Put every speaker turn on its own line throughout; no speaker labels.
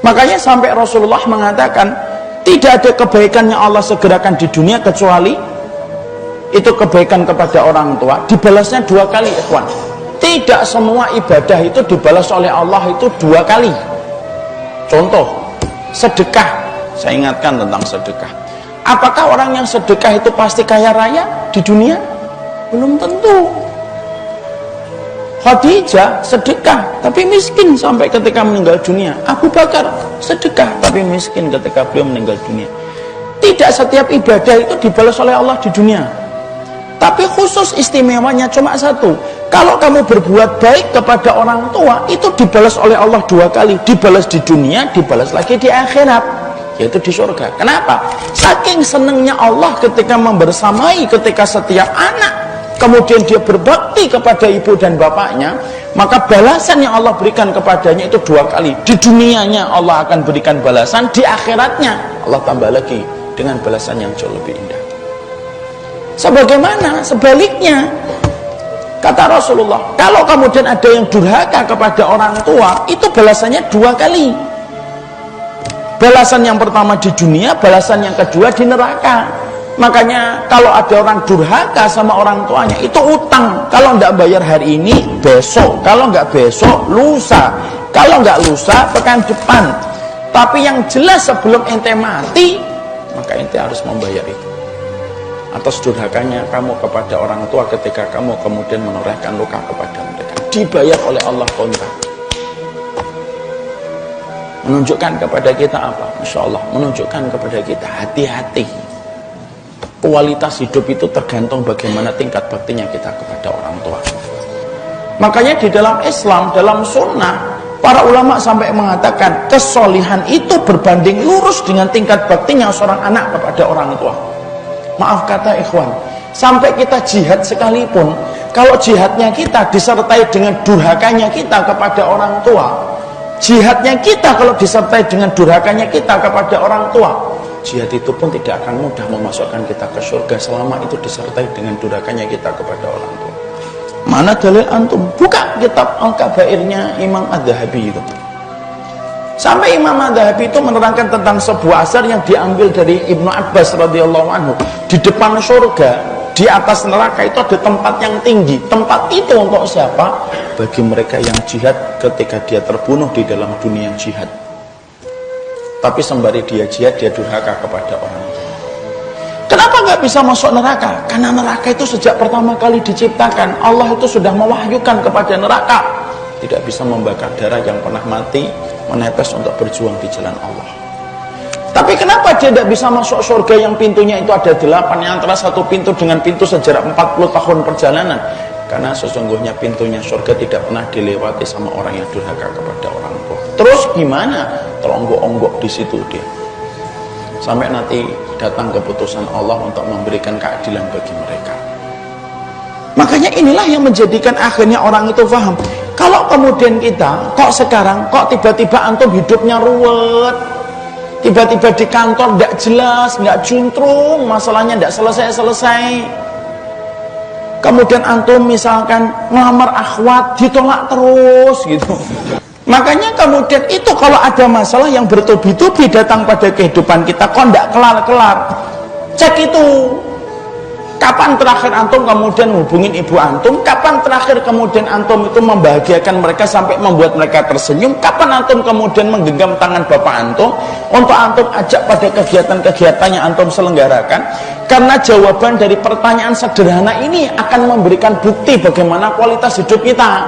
Makanya sampai Rasulullah mengatakan tidak ada kebaikan yang Allah segerakan di dunia kecuali itu kebaikan kepada orang tua, dibalasnya 2 kali, ikhwan. Tidak semua ibadah itu dibalas oleh Allah itu 2 kali. Contoh, sedekah. Saya ingatkan tentang sedekah. Apakah orang yang sedekah itu pasti kaya raya di dunia? Belum tentu. Khadijah sedekah tapi miskin sampai ketika meninggal dunia. Abu Bakar sedekah tapi miskin ketika beliau meninggal dunia. Tidak setiap ibadah itu dibalas oleh Allah di dunia. Tapi khusus istimewanya cuma satu. Kalau kamu berbuat baik kepada orang tua, itu dibalas oleh Allah 2 kali. Dibalas di dunia, dibalas lagi di akhirat, yaitu di surga. Kenapa? Saking senangnya Allah ketika membersamai, ketika setiap anak kemudian dia berbakti kepada ibu dan bapaknya, maka balasan yang Allah berikan kepadanya itu 2 kali. Di dunianya Allah akan berikan balasan, di akhiratnya Allah tambah lagi dengan balasan yang jauh lebih indah. Sebagaimana sebaliknya, kata Rasulullah, kalau kemudian ada yang durhaka kepada orang tua, itu balasannya 2 kali. Balasan yang pertama di dunia, balasan yang kedua di neraka. Makanya kalau ada orang durhaka sama orang tuanya, itu utang. Kalau nggak bayar hari ini, besok. Kalau nggak besok, lusa. Kalau nggak lusa, pekan depan. Tapi yang jelas sebelum ente mati, maka ente harus membayar itu. Atas durhakanya kamu kepada orang tua ketika kamu kemudian menorehkan luka kepada mereka, dibayar oleh Allah kontan. Menunjukkan kepada kita apa? Masya Allah, menunjukkan kepada kita hati-hati. Kualitas hidup itu tergantung bagaimana tingkat baktinya kita kepada orang tua. Makanya di dalam Islam, dalam sunnah, para ulama sampai mengatakan kesolihan itu berbanding lurus dengan tingkat baktinya seorang anak kepada orang tua. Maaf kata ikhwan, sampai kita jihad sekalipun, kalau jihadnya kita disertai dengan durhakanya kita kepada orang tua, jihadnya kita kalau disertai dengan durhakanya kita kepada orang tua, jihad itu pun tidak akan mudah memasukkan kita ke surga selama itu disertai dengan durhakanya kita kepada orang tua. Mana dalil antum? Buka kitab Al-Kabairnya Imam Adz-Dzahabi itu. Sampai Imam Adz-Dzahabi itu menerangkan tentang sebuah asar yang diambil dari Ibnu Abbas radhiyallahu anhu. Di depan surga, di atas neraka itu ada tempat yang tinggi. Tempat itu untuk siapa? Bagi mereka yang jihad ketika dia terbunuh di dalam dunia jihad. Tapi sembari dia jihad, dia durhaka kepada orang tua. Kenapa nggak bisa masuk neraka? Karena neraka itu sejak pertama kali diciptakan, Allah itu sudah mewahyukan kepada neraka tidak bisa membakar darah yang pernah mati, menetes untuk berjuang di jalan Allah. Tapi kenapa dia tidak bisa masuk surga yang pintunya itu ada 8, yang antara satu pintu dengan pintu sejarak 40 tahun perjalanan? Karena sesungguhnya pintunya surga tidak pernah dilewati sama orang yang durhaka kepada orang tua. Terus gimana? Teronggok-onggok di situ dia. Sampai nanti datang keputusan Allah untuk memberikan keadilan bagi mereka. Makanya inilah yang menjadikan akhirnya orang itu paham. Kalau kemudian kita, kok sekarang, kok tiba-tiba antum hidupnya ruwet, tiba-tiba di kantor tidak jelas, nggak juntrung, masalahnya tidak selesai-selesai. Kemudian antum misalkan ngelamar akhwat, ditolak terus gitu. Makanya kemudian itu kalau ada masalah yang bertubi-tubi datang pada kehidupan kita, kok tidak kelar-kelar. Cek itu. Kapan terakhir antum kemudian hubungin ibu antum? Kapan terakhir kemudian antum itu membahagiakan mereka sampai membuat mereka tersenyum? Kapan antum kemudian menggenggam tangan bapak antum untuk antum ajak pada kegiatan-kegiatan yang antum selenggarakan? Karena jawaban dari pertanyaan sederhana ini akan memberikan bukti bagaimana kualitas hidup kita.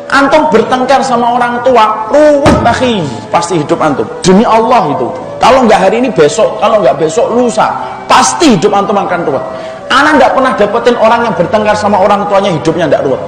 Antum bertengkar sama orang tua, ruwet akhi, pasti hidup antum. Demi Allah itu. Kalau nggak hari ini besok, kalau nggak besok lusa, pasti hidup antum akan ruwet. Ana nggak pernah dapetin orang yang bertengkar sama orang tuanya hidupnya nggak ruwet.